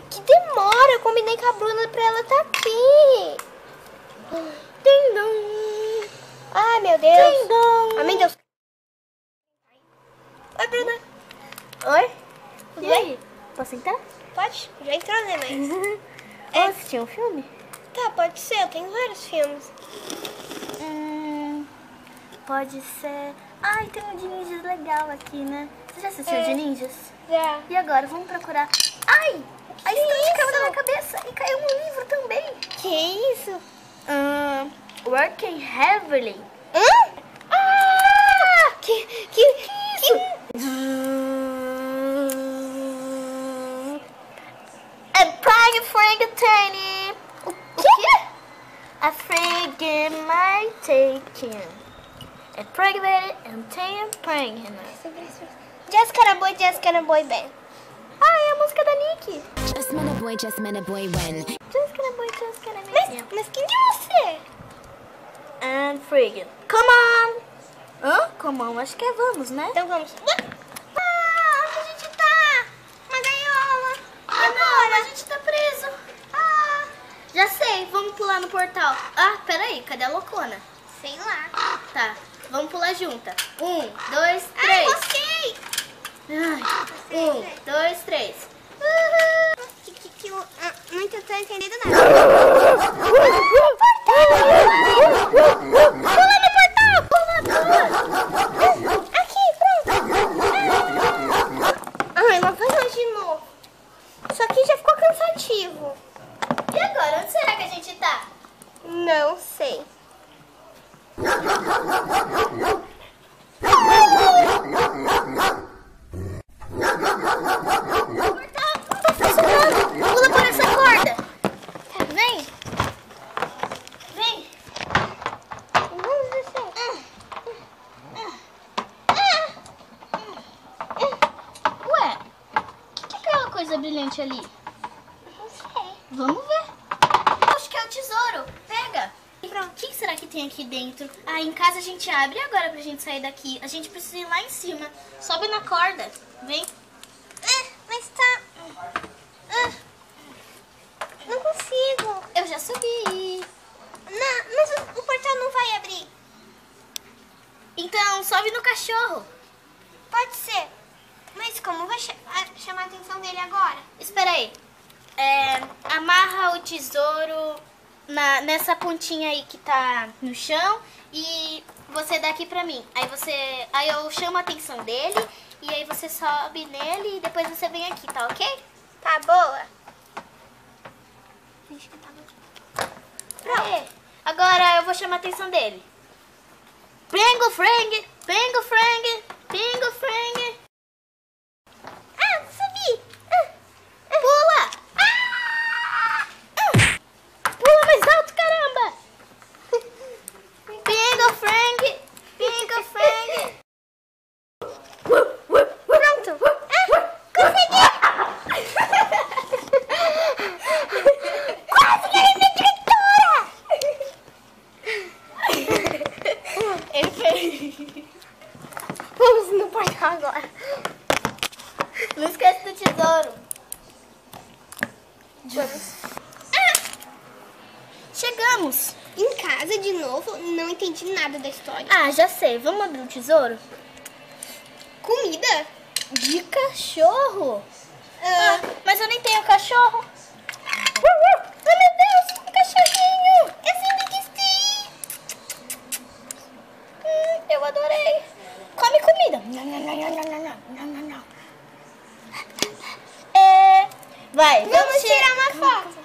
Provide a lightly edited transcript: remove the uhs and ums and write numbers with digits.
que demora. Eu combinei com a Bruna pra ela estar aqui. Ding-dong. Ai, meu Deus. Ding-dong. Amém, Deus. Oi, Bruna. Oi? Tudo E bem? aí? Posso sentar? Pode? Já entrou, né, mãe? Vamos assistir um filme? Tá, pode ser. Eu tenho vários filmes. Pode ser... Ai, tem um de ninjas legal aqui, né? Você já assistiu de ninjas? Já. E agora, vamos procurar... Ai! A estante caiu na minha cabeça e caiu um livro também. Que isso? Working Heavily. Hã? Ah! Que isso? And Pride Frankenstein. O quê? A Frank my taking. É Pragmatic and Tatum Prang. Jessica na Boy Band. Ah, é a música da Nick. Just met a boy when. Just gonna be. Mas quem é você? And Friggin. Come on. Hã? Come on, acho que é vamos, né? Então vamos. Ah, onde a gente tá? Uma gaiola. Agora a gente tá preso. Ah, já sei, vamos pular no portal. Ah, peraí, cadê a loucona? Sei lá. Tá, vamos pular junta. 1, 2, Ai, 3. gostei. 1, 2, 3. Não tô entendendo nada. Pula no portal! Pula! Aqui, pronto. Ai, mas vamos de novo. Isso aqui já ficou cansativo. E agora, onde será que a gente tá? Não sei. Pula por essa corda. Vem. Vem. Vamos descer. Ué, o que é aquela coisa brilhante ali? Não sei. Vamos ver. Acho que é o tesouro. Pega. Pronto. O que será que tem aqui dentro? Ah, em casa a gente abre agora pra gente sair daqui. A gente precisa ir lá em cima. Sobe na corda. Vem. Mas tá... Não consigo. Eu já subi. Não, mas o portal não vai abrir. Então, sobe no cachorro. Pode ser. Mas como vai chamar a atenção dele agora? Espera aí. Amarra o tesouro nessa pontinha aí que tá no chão e você dá aqui pra mim. Aí eu chamo a atenção dele e aí você sobe nele e depois você vem aqui, tá ok? Tá boa. Pronto. Agora eu vou chamar a atenção dele. Pingo Frank, Pingo Frank, Pingo Frank. Ah, subi. Pula! Pula mais alto, caramba! Pingo Frank, Pingo Frank. Pronto. Consegui. Quase que ele me tritura. Ele fez. Vamos no portal agora. Não esquece do tesouro. Vamos. Chegamos. Em casa de novo, não entendi nada da história. Ah, já sei. Vamos abrir o tesouro? Comida? De cachorro? Mas eu nem tenho cachorro. Ai, meu Deus, um cachorrinho. Eu sempre quis ter. Eu adorei. Come comida. Vai, Vamos tirar uma foto.